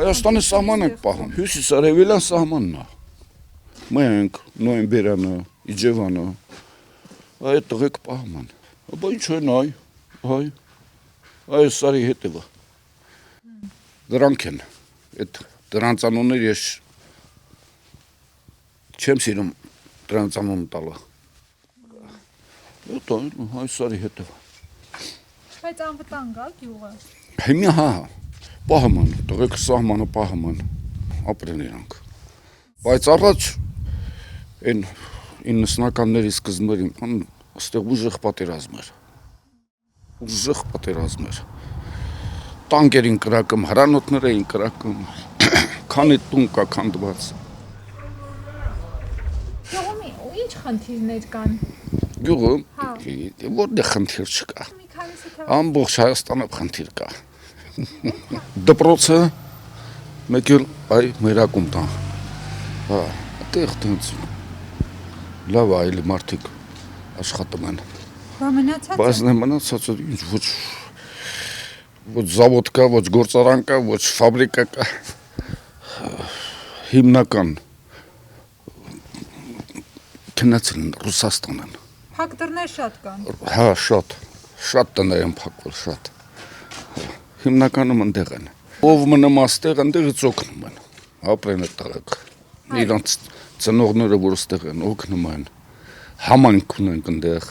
Հայաստանի սահման ենք պահում, հյուսիսարևելյան սահմանն է։ Մենք, նոյեմբերանը, իջևանը, այդ տղեկ պահում են։ Բա ինչ են այս սարի հետևը։ Դրանք են, դրանց անուններ ես չեմ սիրում դրանց անուն տալը։ Այս սարի հետևը։ Բայց անվտանգ է գյուղը։ Հիմա հա, պահում են, տղեկ սահմանը պահում են, ապրեն իրանք։ Բայց առաջ, այն 90-ականների սկզբներին, այստեղ ուժեղ պատերազմ էր։ Ուժեղ պատերազմ էր։ Տանկեր էին կրակում, հրանոթներ էին կրակում, քանի տուն կա քանդված։ Գյուղում ինչ խնդիրներ կան։ Գյուղում որտեղ խնդիր չկա։ Ամբողջ Հայաստանը խնդիր կա։ Դպրոցը մեկ էլ մերակում տան։ Հա, այդտեղ տենց լավ այլ մարդիկ աշխատում են։ Բայց մնացածը ինչ ոչ զավոդ կա, ոչ գործարան կա, ոչ ֆաբրիկա կա։ Հիմնական քննեցել են Ռուսաստանն։ Փակ դռներ շատ կան։ Հա, շատ տներ են փակվել, շատ։ Հիմնականում ընդեղ են։ Ով մնում աստեղ, ընդեղից օգնում են։ Ապրեն այդ տղեկ։ Իրանց ծնողները, որ ստեղ են, օգնում են։ Համայնք ունենք ընդեղ։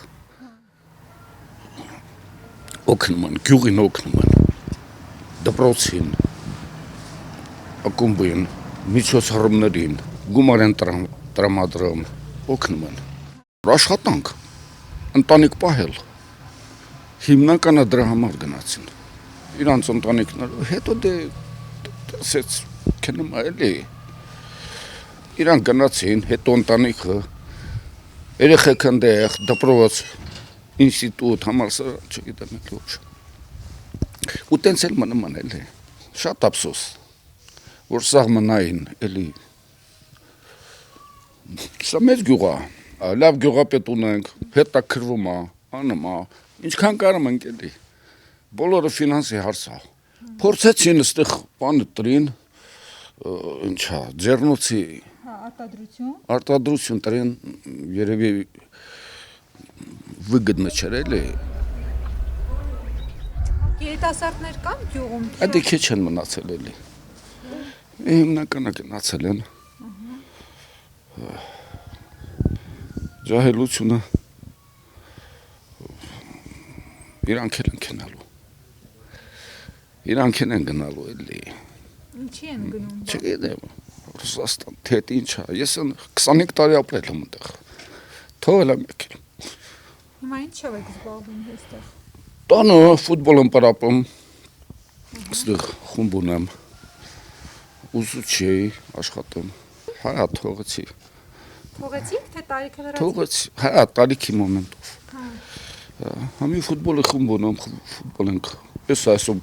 Օգնում են, գյուղին օգնում են, դպրոցին, ակումբին, միջոցառումներին, գումար են տրամադրում, օգնում են։ Աշխատանք, ընտանիք պահել, հիմնականը դրա համար գնացին։ Իրանց ընտանիքները, հետո դեսեց քնում էլի։ Իրանք գնացին, հետո ընտանիքը, երեխեք ընդեղ, դպրոց, ինստիտուտ, համալսարան, չգիտեմ եք ոչ։ Ու տենց էլ մնում են էլի, շատ ափսոս, որ սաղմնային էլի, սա մեծ գյուղ է, լավ գյուղապետ ունենք, հետաքրվում է, անում է, ինչքան կարում ենք էլի, բոլորը ֆինանսի հարց է, փորձեցին ստեղ բանը տրին, ինչա, ձեռնոցի արտադրություն տրին, երևի վգդնը չեր էլի։ Երիտասարդներ կան գյուղում։ Այդ քիչ են մնացել էլի։ Հիմնականը գնացել են։ Ջահելությունը իրանք են գնալու։ Իրանք են գնալու էլի։ Ինչի են գնում։ Չգիտեմ, Ռուսաստան, թե ինչա։ Ես 25 տարի ապրել եմ այնտեղ։ Թողել եմ եկել։ Հիմա ինչով եք զբաղվում այստեղ։ Տանը ֆուտբոլ եմ պարապում, այստեղ խումբ ունեմ, ուսուցիչ էի, աշխատում, հա թողեցի։ Թողեցիք, թե տարիքը լրացիք։ Թողեցի, հա տարիքի մոմենտով։ Համի ֆուտբոլի խումբ ունեմ, ֆուտբոլ ենք, ես այսօր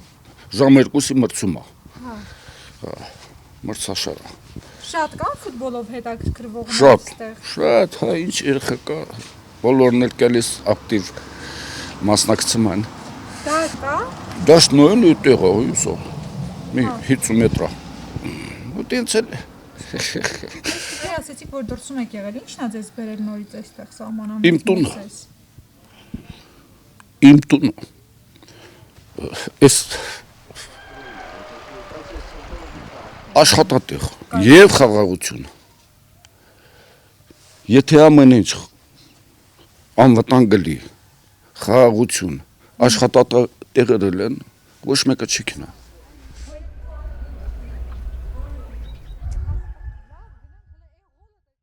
ժամ 2-ի մրցում է։ Մրցաշար։ Շատ կան ֆուտբոլով հետաքրքրվողներ այստեղ։ Շատ, հա ինչ երեխա կա, բոլորն էլ գալիս ակտիվ մասնակցում են։ Դա կա։ Դաշնոյն ու տեղը հույսո։ Մի 50 մետր։ Ու տենց էլ։ Դե ասեցիք, որ դրսում եք եղել, ի՞նչն է ձեզ բերել նորից այստեղ սահմանամիտ։ Իմ տունը։ Իմ տունը։ Էս աշխատատեղ եւ խաղաղություն։ Եթե ամեն ինչ անվտանգ գլի, խաղաղություն, աշխատատեղեր են, ոչ մեկը չի քնա։